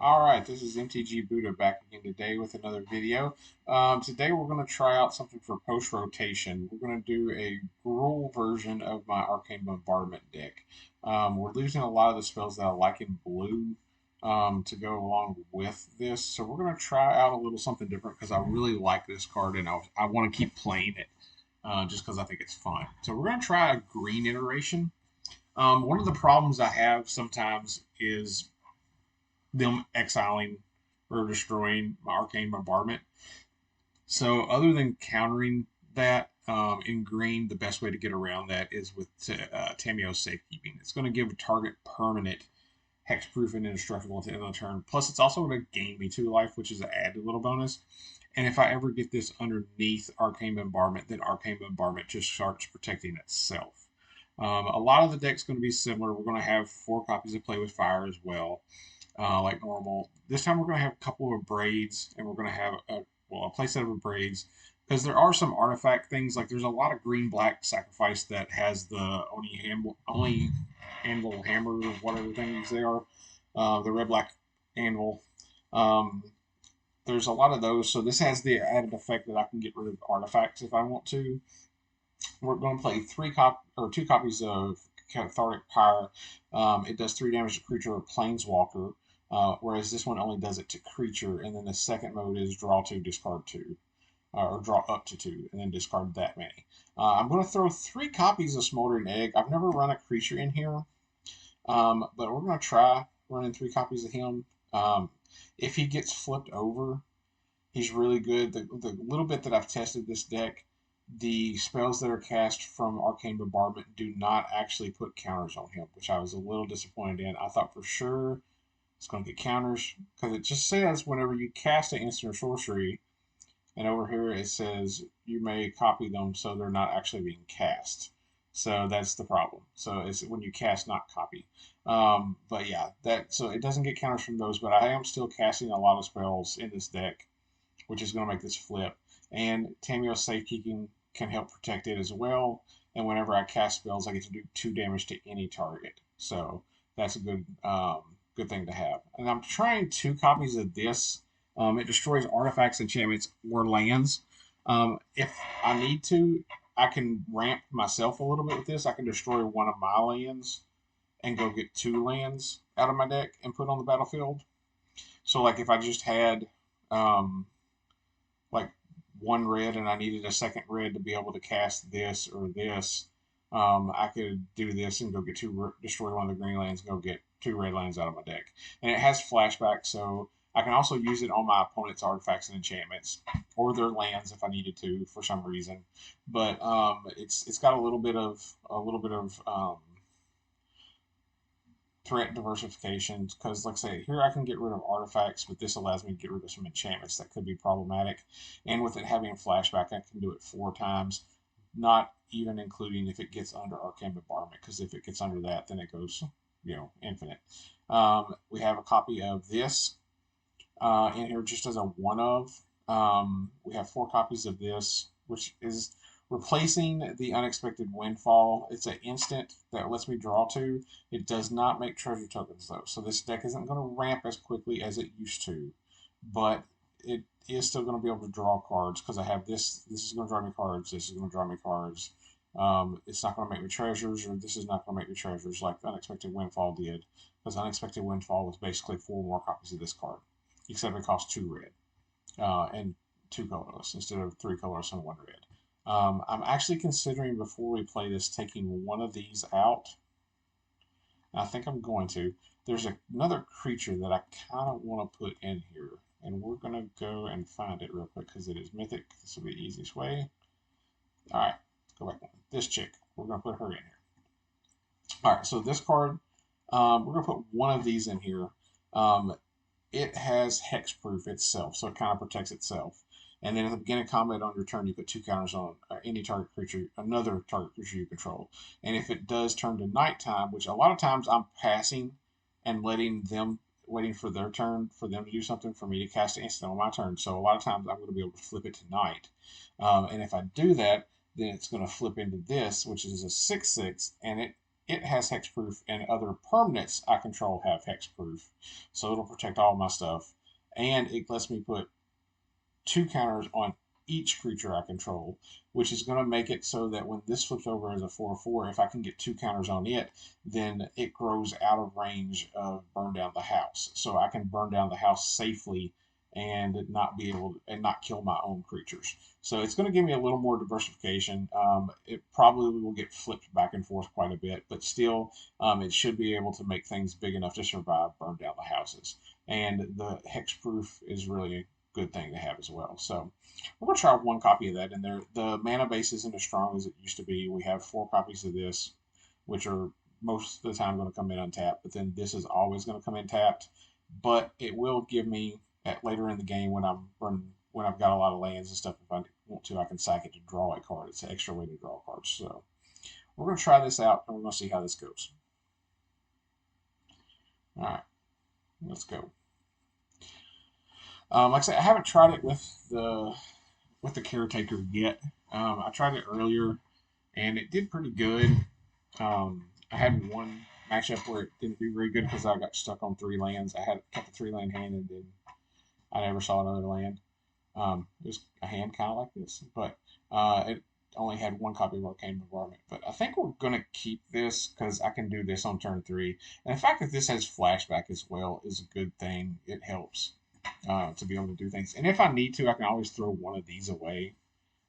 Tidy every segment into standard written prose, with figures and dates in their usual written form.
All right, this is MTG Buddha back again today with another video. Today we're going to try out something for post rotation. We're going to do a Grul version of my Arcane Bombardment deck. We're losing a lot of the spells that I like in blue to go along with this, so we're going to try out a little something different because I really like this card and I want to keep playing it just because I think it's fun. So we're going to try a green iteration. One of the problems I have sometimes is them exiling or destroying my Arcane Bombardment. So, other than countering that in green, the best way to get around that is with Tamio's Safekeeping. It's going to give a target permanent hexproof and indestructible at the end of the turn. Plus, it's also going to gain me 2 life, which is an added little bonus. And if I ever get this underneath Arcane Bombardment, then Arcane Bombardment just starts protecting itself. A lot of the deck's going to be similar. We're going to have 4 copies of Play with Fire as well, like normal. This time we're going to have a couple of braids, and we're going to have a playset of braids, because there are some artifact things. Like there's a lot of green black sacrifice that has the only anvil hammer or whatever things they are, the red black anvil. Um, there's a lot of those, so this has the added effect that I can get rid of artifacts if I want to. We're going to play 2 copies of Cathartic Pyre. It does 3 damage to creature or planeswalker, whereas this one only does it to creature. And then the second mode is draw 2, discard 2, or draw up to 2, and then discard that many. I'm going to throw 3 copies of Smoldering Egg. I've never run a creature in here, but we're going to try running 3 copies of him. If he gets flipped over, he's really good. The little bit that I've tested this deck, the spells that are cast from Arcane Bombardment do not actually put counters on him, which I was a little disappointed in. I thought for sure it's going to get counters, because it just says whenever you cast an instant or sorcery, and over here it says you may copy them so they're not actually being cast. So that's the problem. So it's when you cast, not copy. But yeah, so it doesn't get counters from those, but I am still casting a lot of spells in this deck, which is going to make this flip. And Tamio's Safekeeping can help protect it as well. And whenever I cast spells, I get to do 2 damage to any target. So that's a good thing to have. And I'm trying 2 copies of this. It destroys artifacts, enchantments, or lands. If I need to, I can ramp myself a little bit with this. I can destroy one of my lands and go get 2 lands out of my deck and put on the battlefield. So, like, if I just had like 1 red and I needed a second red to be able to cast this or this, I could do this and go get destroy one of the green lands and go get 2 red lands out of my deck. And it has flashback, so I can also use it on my opponent's artifacts and enchantments or their lands if I needed to for some reason. But it's got a little bit of threat diversification, because like I say, here I can get rid of artifacts, but this allows me to get rid of some enchantments that could be problematic. And with it having flashback, I can do it 4 times, not even including if it gets under Arcane Bombardment, because if it gets under that, then it goes, infinite. We have a copy of this in here just as a one of. We have 4 copies of this, which is replacing the Unexpected Windfall. It's an instant that lets me draw 2. It does not make treasure tokens, though, so this deck isn't going to ramp as quickly as it used to, but it is still going to be able to draw cards, because I have this. This is going to draw me cards. This is going to draw me cards. It's not going to make me treasures, or this is not going to make me treasures like Unexpected Windfall did, because Unexpected Windfall was basically 4 more copies of this card, except it costs 2 red and 2 colorless instead of 3 colorless and 1 red. I'm actually considering, before we play this, taking one of these out. And I think I'm going to. There's another creature that I kind of want to put in here, and we're going to go and find it real quick because it is mythic. This will be the easiest way. All right, go back one. This chick, we're going to put her in here. All right, so this card, we're going to put one of these in here. It has hexproof itself, so it kind of protects itself. And then at the beginning of combat on your turn, you put 2 counters on any target creature, another target creature you control. And if it does turn to nighttime, which a lot of times I'm passing and letting them, waiting for their turn, for them to do something, for me to cast an instant on my turn. So a lot of times I'm going to be able to flip it to night. And if I do that, then it's going to flip into this, which is a 6/6, and it it has hexproof, and other permanents I control have hexproof. So it'll protect all my stuff. And it lets me put 2 counters on each creature I control, which is going to make it so that when this flips over as a 4/4, if I can get 2 counters on it, then it grows out of range of burn down the house. So I can burn down the house safely and not be able to, and not kill my own creatures. So it's going to give me a little more diversification. It probably will get flipped back and forth quite a bit, but still, it should be able to make things big enough to survive burn down the houses. And the hexproof is really a good thing to have as well. So we're going to try one copy of that in there. The mana base isn't as strong as it used to be. We have 4 copies of this, which are most of the time going to come in untapped, but then this is always going to come in tapped. But it will give me at later in the game when I've got a lot of lands and stuff. If I want to, I can sack it to draw a card. It's an extra way to draw cards. So we're going to try this out, and we're going to see how this goes. All right, let's go. Like I said, I haven't tried it with the caretaker yet. I tried it earlier, and it did pretty good. I had one matchup where it didn't do very good because I got stuck on 3 lands. I had kept a 3-land hand, and then I never saw another land. It was a hand kind of like this, but it only had 1 copy of Arcane Bombardment. But I think we're going to keep this because I can do this on turn 3. And the fact that this has flashback as well is a good thing. It helps to be able to do things. And if I need to, I can always throw one of these away.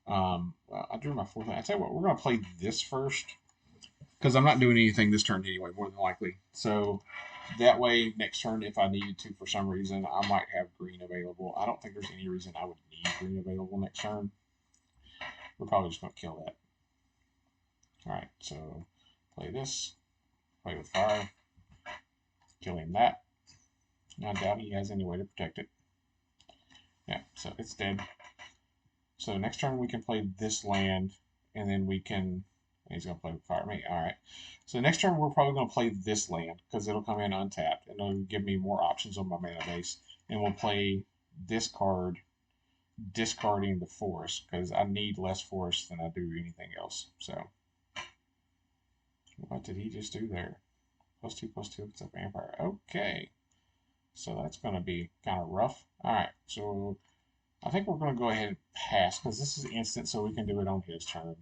Well, I drew my 4th land. I tell you what, we're going to play this first because I'm not doing anything this turn anyway, more than likely. So that way, next turn, if I needed to for some reason, I might have green available. I don't think there's any reason I would need green available next turn. We're probably just going to kill that. All right, so play this. Play with fire. Killing that. I doubt he has any way to protect it. Yeah, so it's dead. So next turn we can play this land, and then we can... He's going to play with fire me. All right. So next turn we're probably going to play this land because it'll come in untapped, and it'll give me more options on my mana base. And we'll play this card, discarding the forest because I need less forest than I do anything else. So what did he just do there? +2/+2, it's a vampire. Okay. So that's going to be kind of rough. All right, so I think we're going to go ahead and pass because this is instant, so we can do it on his turn.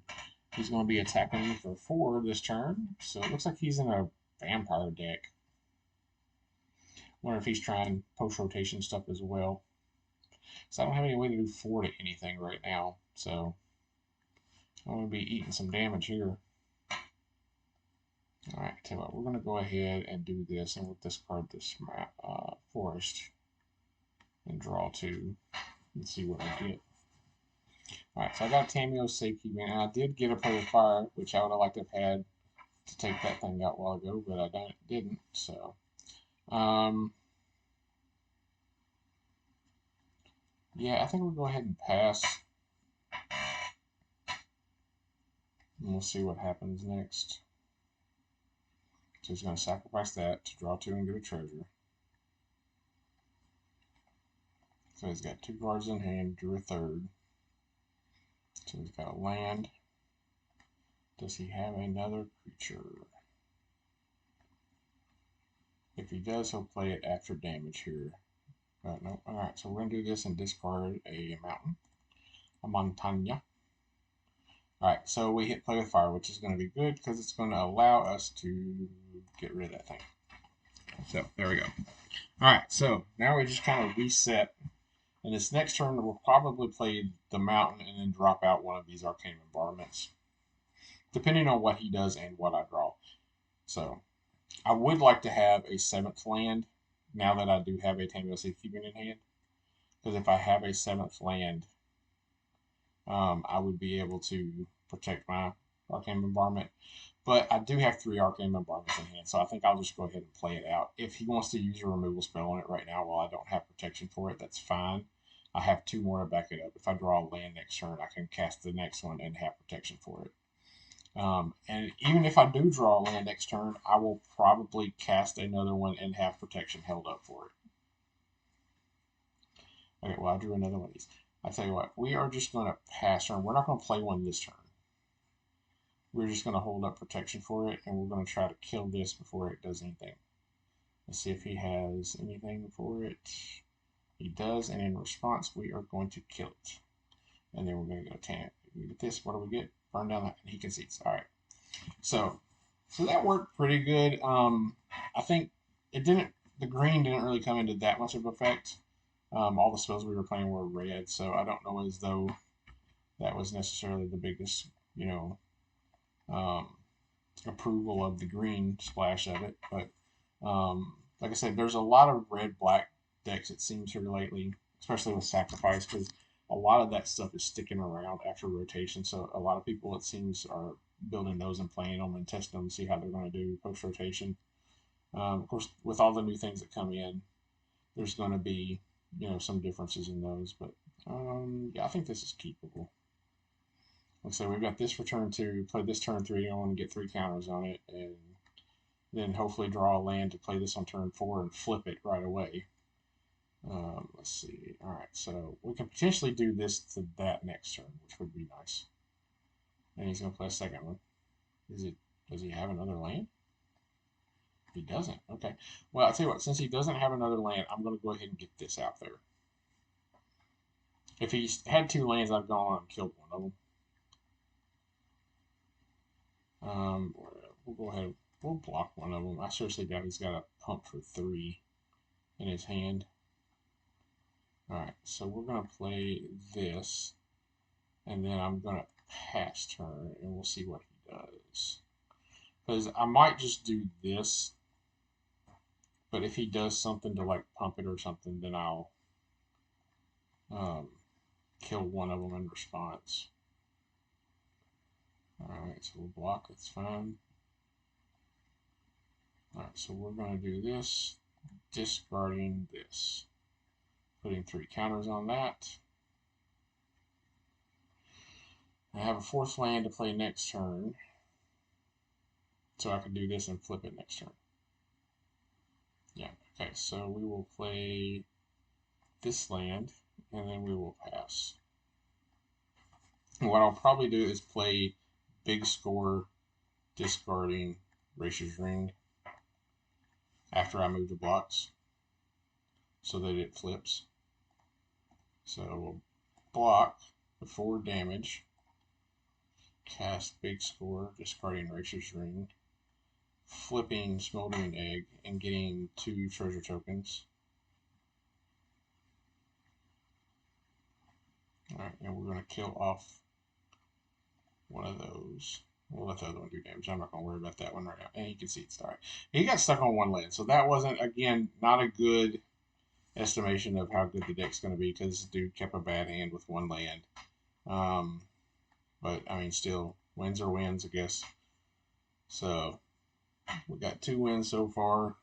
He's going to be attacking me for 4 this turn, so it looks like he's in a vampire deck. Wonder if he's trying post-rotation stuff as well. So I don't have any way to do 4 to anything right now, so I'm going to be eating some damage here. Alright, tell you what, we're going to go ahead and do this, and we'll discard this forest and draw 2 and see what I get. Alright, so I got a Tameo Safekeeping, and I did get a Play with Fire, which I would have liked to have had to take that thing out a while ago, but I didn't, so. Yeah, I think we'll go ahead and pass. And we'll see what happens next. So he's going to sacrifice that to draw 2 and get a treasure. So he's got 2 cards in hand, drew a 3rd. So he's got a land. Does he have another creature? If he does, he'll play it after damage here. But no. Alright, so we're going to do this and discard a mountain. A Montagna. Alright, so we hit Play with Fire, which is going to be good because it's going to allow us to get rid of that thing. So, there we go. Alright, so now we just kind of reset. And this next turn, we'll probably play the mountain and then drop out one of these Arcane Bombardments, depending on what he does and what I draw. So, I would like to have a 7th land now that I do have a Tameo Safekeeping in hand. Because if I have a 7th land, I would be able to protect my Arcane Bombardment. But I do have 3 Arcane Bombardments in hand, so I think I'll just go ahead and play it out. If he wants to use a removal spell on it right now while I don't have protection for it, that's fine. I have 2 more to back it up. If I draw a land next turn, I can cast the next one and have protection for it. And even if I do draw a land next turn, I will probably cast another one and have protection held up for it. Okay, well, I drew another one of these. I tell you what, we are just going to pass turn. We're not going to play one this turn. we're just going to hold up protection for it, and we're going to try to kill this before it does anything. Let's see if he has anything for it. He does, and in response, we are going to kill it. And then we're going to go 10. We get this. What do we get? Burn down that, and he concedes. All right. So that worked pretty good. I think it didn't. The green didn't really come into that much of effect. All the spells we were playing were red, so I don't know as though that was necessarily the biggest, approval of the green splash of it. But like I said, there's a lot of red-black decks, it seems, here lately, especially with Sacrifice, because a lot of that stuff is sticking around after rotation. So a lot of people, it seems, are building those and playing them and testing them to see how they're going to do post-rotation. Of course, with all the new things that come in, there's going to be, some differences in those. But yeah, I think this is keepable. Like I said, we've got this for turn 2, play this turn 3, I want to get 3 counters on it, and then hopefully draw a land to play this on turn 4 and flip it right away. Let's see. All right, so we can potentially do this to that next turn, which would be nice. And he's going to play a second one. Does he have another land? He doesn't. Okay. Well, I'll tell you what, since he doesn't have another land, I'm going to go ahead and get this out there. If he had 2 lands, I've gone on and killed one of them. We'll go ahead. We'll block one of them. I seriously doubt he's got a pump for 3 in his hand. Alright, so we're going to play this, and then I'm going to pass turn, and we'll see what he does. Because I might just do this, but if he does something to like pump it or something, then I'll kill one of them in response. Alright, so we'll block, that's fine. Alright, so we're going to do this, discarding this. Putting 3 counters on that. I have a 4th land to play next turn. So I can do this and flip it next turn. Yeah, okay, so we will play this land, and then we will pass. And what I'll probably do is play Big Score, discarding Racer's Ring after I move the blocks so that it flips. So we'll block the 4 damage, cast Big Score, discarding Racer's Ring, flipping Smoldering Egg, and getting 2 treasure tokens. Alright, and we're going to kill off one of those. We'll let the other one do damage. I'm not going to worry about that one right now. And he concedes. Alright. He got stuck on 1 land, so that wasn't, again, not a good estimation of how good the deck's going to be, because this dude kept a bad hand with 1 land. But, I mean, still, wins are wins, I guess. So, we got 2 wins so far.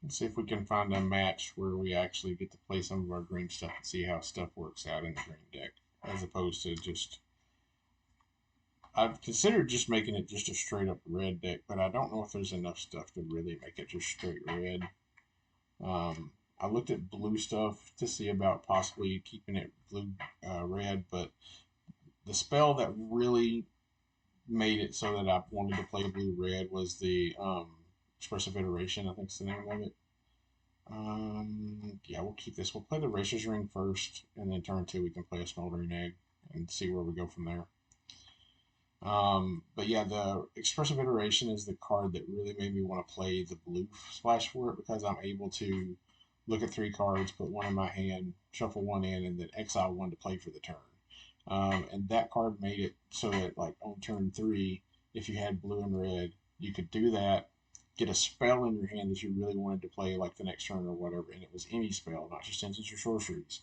Let's see if we can find a match where we actually get to play some of our green stuff and see how stuff works out in the green deck, as opposed to just... I've considered just making it just a straight up red deck, but I don't know if there's enough stuff to really make it just straight red. I looked at blue stuff to see about possibly keeping it blue-red, but the spell that really made it so that I wanted to play blue-red was the Expressive Iteration, I think is the name of it. Yeah, we'll keep this. We'll play the Racer's Ring first, and then turn 2 we can play a Smoldering Egg and see where we go from there. But yeah, the Expressive Iteration is the card that really made me want to play the blue splash for it, because I'm able to look at 3 cards, put 1 in my hand, shuffle 1 in, and then exile 1 to play for the turn. And that card made it so that, like, on turn 3, if you had blue and red, you could do that, get a spell in your hand that you really wanted to play, like the next turn or whatever, and it was any spell, not just instants or sorceries.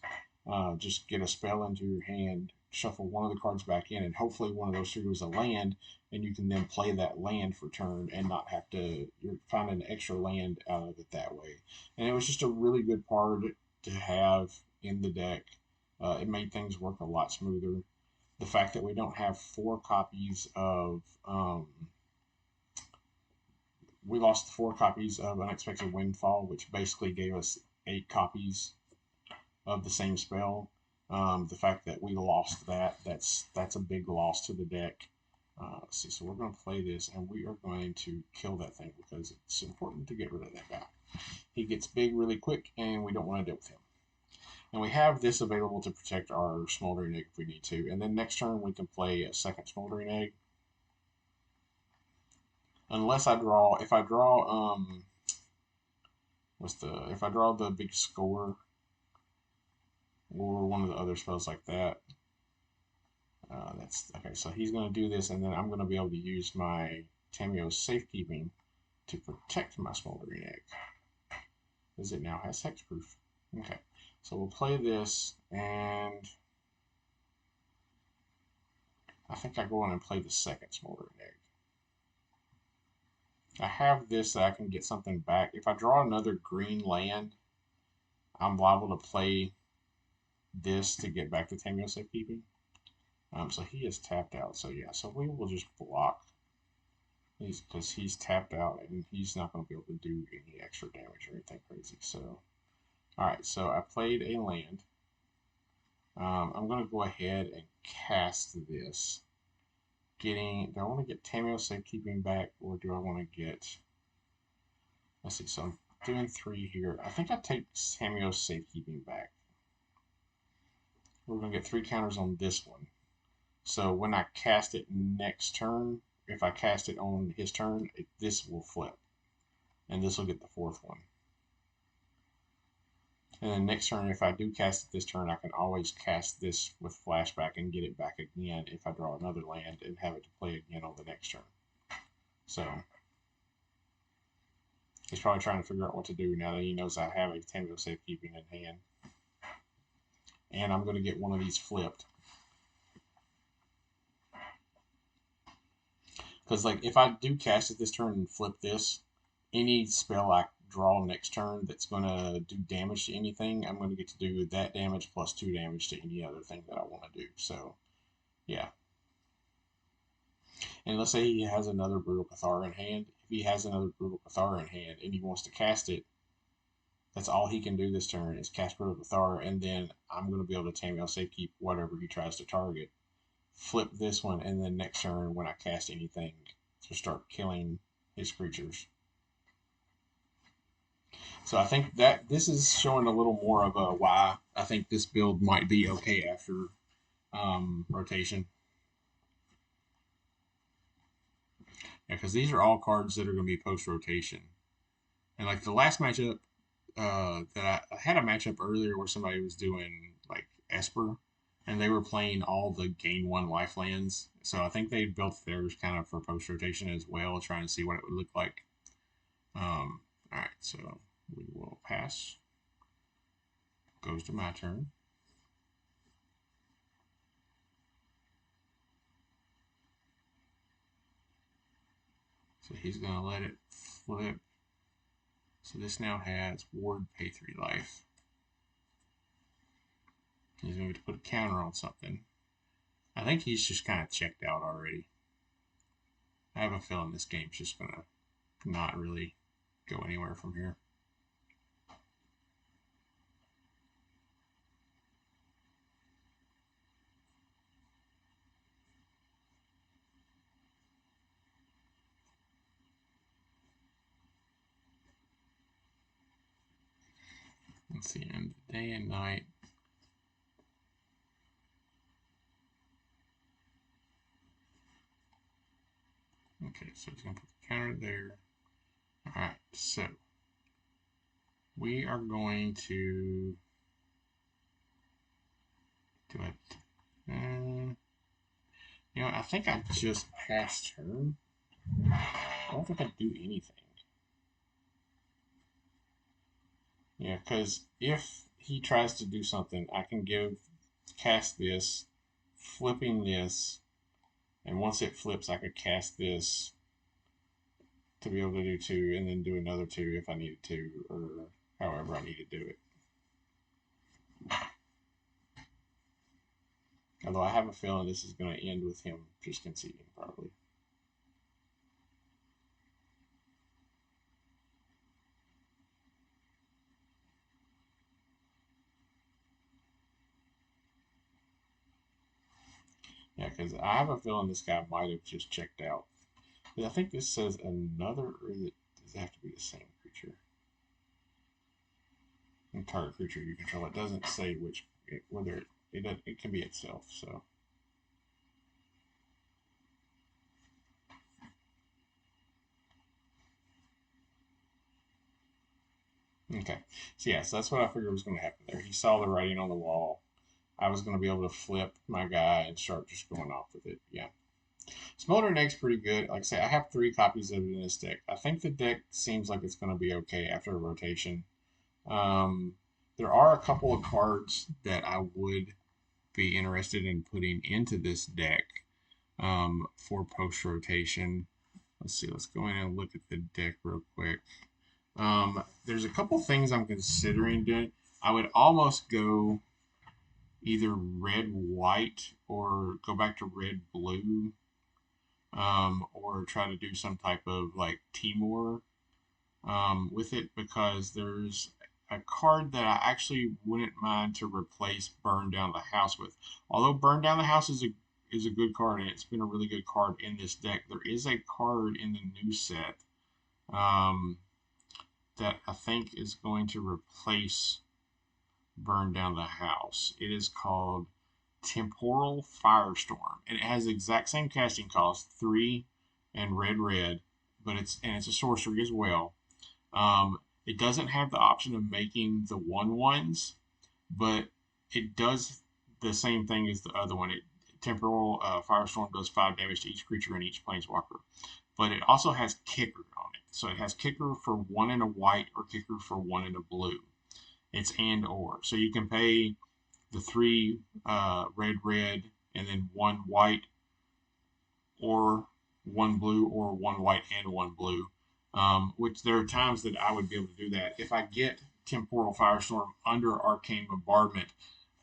Just get a spell into your hand, shuffle 1 of the cards back in, and hopefully one of those 3 was a land, and you can then play that land for turn and not have to, you're finding an extra land out of it that way. And it was just a really good card to have in the deck. It made things work a lot smoother. The fact that we don't have 4 copies of, we lost 4 copies of Unexpected Windfall, which basically gave us 8 copies of the same spell. The fact that we lost that's a big loss to the deck. Let's see, so we're going to play this, and we are going to kill that thing because it's important to get rid of that guy. He gets big really quick, and we don't want to deal with him. And we have this available to protect our Smoldering Egg if we need to. And then next turn we can play a second Smoldering Egg. Unless I draw, if I draw, if I draw the big score or one of the other spells like that, that's okay. So he's going to do this, and then I'm going to be able to use my Tamio's Safekeeping to protect my Smoldering Egg, because it now has hexproof. Okay, so we'll play this, and I think I go on and play the second Smoldering Egg. I have this that I can get something back. If I draw another green land, I'm liable to play this to get back to Tamio Safekeeping. So he is tapped out. So yeah, so we will just block. Because he's tapped out and he's not going to be able to do any extra damage or anything crazy. So, alright, so I played a land. I'm going to go ahead and cast this. Do I want to get Tamio Safekeeping back, or do I want to get... Let's see, so I'm doing 3 here. I think I take Tamio Safekeeping back. We're going to get 3 counters on this one. So when I cast it next turn, if I cast it on his turn, this will flip. And this will get the 4th one. And then next turn, if I do cast it this turn, I can always cast this with flashback and get it back again if I draw another land and have it to play again on the next turn. So he's probably trying to figure out what to do now that he knows I have a Tamio Safekeeping in hand. And I'm going to get one of these flipped. Because like if I do cast it this turn and flip this, any spell I draw next turn that's going to do damage to anything, I'm going to get to do that damage plus 2 damage to any other thing that I want to do. So, yeah. And let's say he has another Brutal Cathar in hand. If he has another Brutal Cathar in hand and he wants to cast it, that's all he can do this turn is cast Brutal Cathar, and then I'm going to be able to Tamio Safekeep whatever he tries to target. Flip this one, and then next turn when I cast anything to start killing his creatures. So I think that this is showing a little more of a why I think this build might be okay after rotation. Yeah, because these are all cards that are going to be post-rotation. And like the last matchup, that I had a matchup earlier where somebody was doing like Esper, and they were playing all the gain 1 life lands. So I think they built theirs kind of for post-rotation as well, trying to see what it would look like. Alright, so we will pass. Goes to my turn. So he's going to let it flip. So this now has Ward, pay 3 life. He's going to put a counter on something. I think he's just kind of checked out already. I have a feeling this game's just going to not really go anywhere from here. Let's see, end of day and night. Okay, so he's going to put the counter there. Alright, so we are going to do it. You know, I think I just passed turn. I don't think I'd do anything. Yeah, because if he tries to do something, I can cast this, flipping this, and once it flips, I could cast this to be able to do 2, and then do another 2 if I needed to, or however I need to do it. Although I have a feeling this is going to end with him just conceding, probably. Yeah, because I have a feeling this guy might have just checked out. I think this says another, or does it have to be the same creature? Entire creature you control. It doesn't say which, whether it can be itself. So okay, so yeah, so that's what I figured was going to happen there. He saw the writing on the wall. I was going to be able to flip my guy and start just going off with it. Yeah. Smoldering Egg's pretty good. Like I say, I have 3 copies of it in this deck. I think the deck seems like it's going to be okay after a rotation. Um, there are a couple of cards that I would be interested in putting into this deck for post rotation. Let's see. Let's go in and look at the deck real quick. There's a couple things I'm considering doing. I would almost go either red white or go back to red blue, or try to do some type of like Timor with it, because there's a card that I actually wouldn't mind to replace Burn Down the House with. Although Burn Down the House is a good card and it's been a really good card in this deck, there is a card in the new set um, that I think is going to replace Burn Down the House. It is called Temporal Firestorm, and it has the exact same casting cost, 3 and red, but it's a sorcery as well. It doesn't have the option of making the 1/1s, but it does the same thing as the other one. Temporal Firestorm does 5 damage to each creature and each planeswalker, but it also has kicker on it. So it has kicker for 1 and a white or kicker for 1 and a blue. It's and or. So you can pay the 3 red, and then 1 white, or 1 blue, or 1 white and 1 blue. Which there are times that I would be able to do that. If I get Temporal Firestorm under Arcane Bombardment,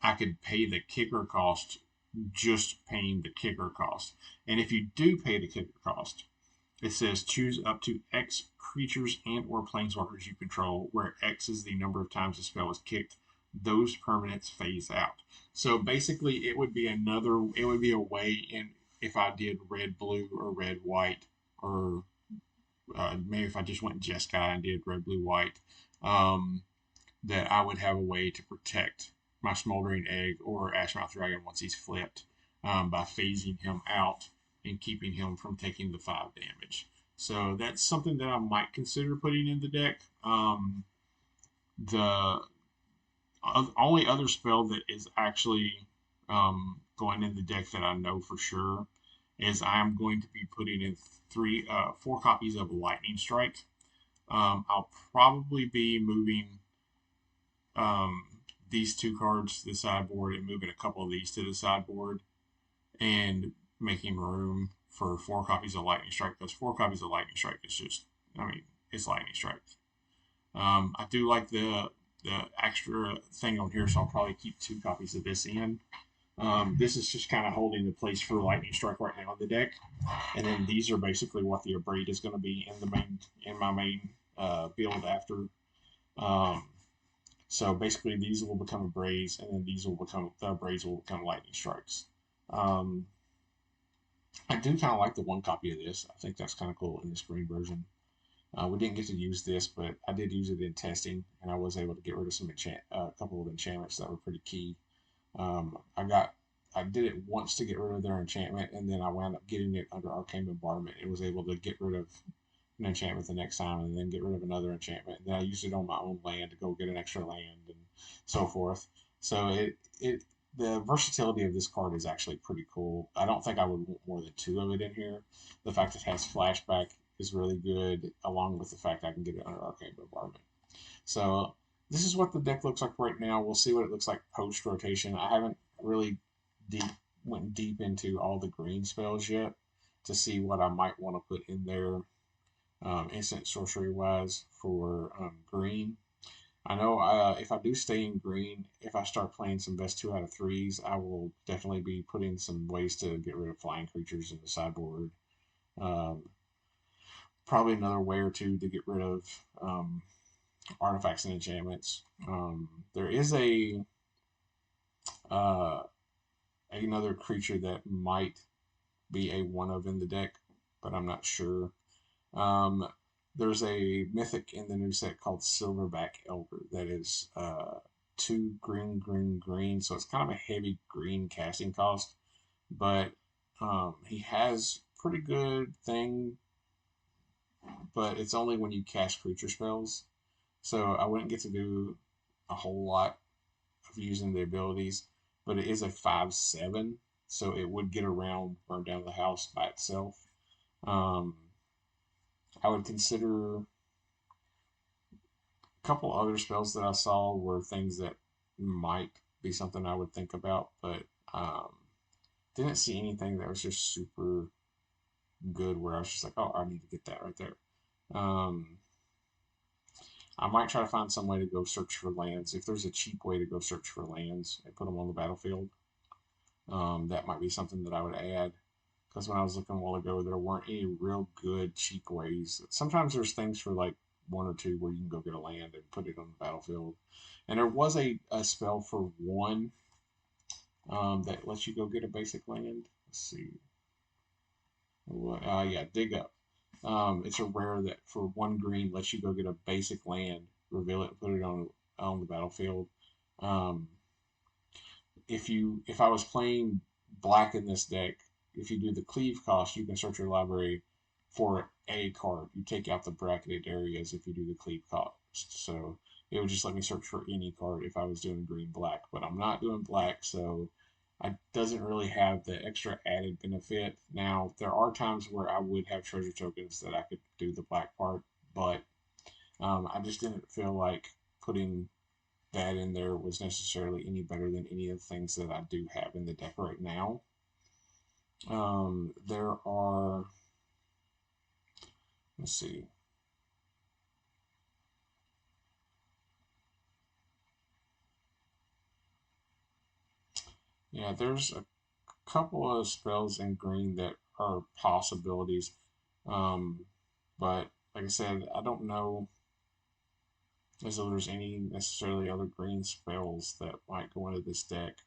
I could pay the kicker cost, just paying the kicker cost. And if you do pay the kicker cost, it says choose up to X creatures and or planeswalkers you control, where X is the number of times the spell is kicked. Those permanents phase out. So basically, it would be a way in, if I did red blue or red white, or maybe if I just went Jeskai and did red blue white, um, that I would have a way to protect my Smoldering Egg or Ashmouth Dragon once he's flipped, by phasing him out and keeping him from taking the 5 damage. So that's something that I might consider putting in the deck. The only other spell that is actually going in the deck that I know for sure is I'm going to be putting in 4 copies of Lightning Strike. I'll probably be moving um, these 2 cards to the sideboard and moving a couple of these to the sideboard and making room for 4 copies of Lightning Strike. Those 4 copies of Lightning Strike is just, I mean, it's Lightning Strike. I do like the extra thing on here, so I'll probably keep 2 copies of this in. This is just kind of holding the place for Lightning Strike right now in the deck, and then these are basically what the Abrade is going to be in my main build after. Um, so basically, these will become Abrades, and then the Abrades will become Lightning Strikes. Um, I do kind of like the 1 copy of this. I think that's kind of cool in this green version. We didn't get to use this, but I did use it in testing, and I was able to get rid of a couple of enchantments that were pretty key. Um, I got, I did it once to get rid of their enchantment, and then I wound up getting it under Arcane Bombardment. It was able to get rid of an enchantment the next time, and then get rid of another enchantment. And then I used it on my own land to go get an extra land and so forth. So the versatility of this card is actually pretty cool. I don't think I would want more than 2 of it in here. The fact it has flashback is really good, along with the fact I can get it under Arcane Bombardment. So this is what the deck looks like right now. We'll see what it looks like post rotation. I haven't really deep went deep into all the green spells yet to see what I might want to put in there, instant sorcery wise for green. I know if I do stay in green, if I start playing some best 2 out of 3s, I will definitely be putting some ways to get rid of flying creatures in the sideboard. Um, Probably another way or 2 to get rid of artifacts and enchantments. There is uh, another creature that might be a one of in the deck, but I'm not sure. Um, there's a mythic in the new set called Silverback Elder that is 2 green, so it's kind of a heavy green casting cost, but he has pretty good thing, but it's only when you cast creature spells, so I wouldn't get to do a whole lot of using the abilities, but it is a 5/7, so it would get around Burn Down the House by itself. Um, I would consider a couple other spells that I saw were things that might be something I would think about, but um, didn't see anything that was just super good where I was just like, oh, I need to get that right there. Um, I might try to find some way to go search for lands. If there's a cheap way to go search for lands and put them on the battlefield, that might be something that I would add. Because when I was looking a while ago, there weren't any real good cheap ways. Sometimes there's things for like one or two where you can go get a land and put it on the battlefield. And there was a spell for one that lets you go get a basic land. Let's see. Yeah, dig up. It's a rare that for 1 green lets you go get a basic land, reveal it, put it on the battlefield. Um, if I was playing black in this deck, if you do the cleave cost, you can search your library for a card. You take out the bracketed areas if you do the cleave cost. So it would just let me search for any card if I was doing green black, but I'm not doing black, so it doesn't really have the extra added benefit. Now there are times where I would have treasure tokens that I could do the black part, but I just didn't feel like putting that in there was necessarily any better than any of the things that I do have in the deck right now. There are, let's see. Yeah, there's a couple of spells in green that are possibilities. Um, but like I said, I don't know as though there's any necessarily other green spells that might go into this deck.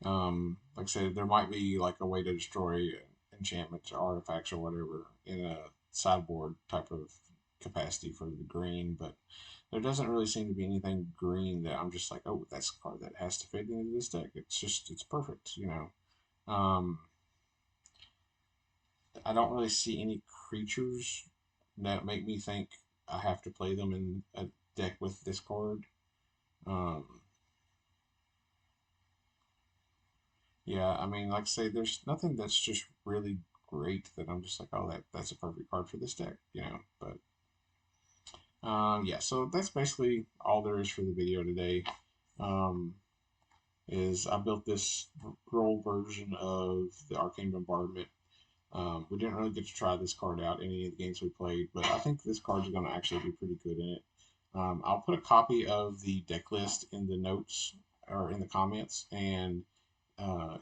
Like I said, there might be like a way to destroy enchantments or artifacts or whatever in a sideboard type of capacity for the green, but there doesn't really seem to be anything green that I'm just like, oh, that's a card that has to fit into this deck. It's perfect, you know. I don't really see any creatures that make me think I have to play them in a deck with this card. Um, Yeah, I mean, like I say, there's nothing that's just really great that I'm just like, oh, that's a perfect card for this deck, you know. But yeah, so that's basically all there is for the video today. Um, is I built this roll version of the Arcane Bombardment. We didn't really get to try this card out in any of the games we played, but I think this card is going to actually be pretty good in it. I'll put a copy of the deck list in the notes or in the comments, and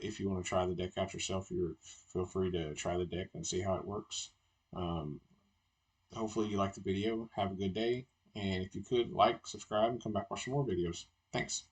if you want to try the deck out yourself, you feel free to try the deck and see how it works. Um, Hopefully you liked the video. Have a good day. And if you could, like, subscribe, and come back watch some more videos. Thanks.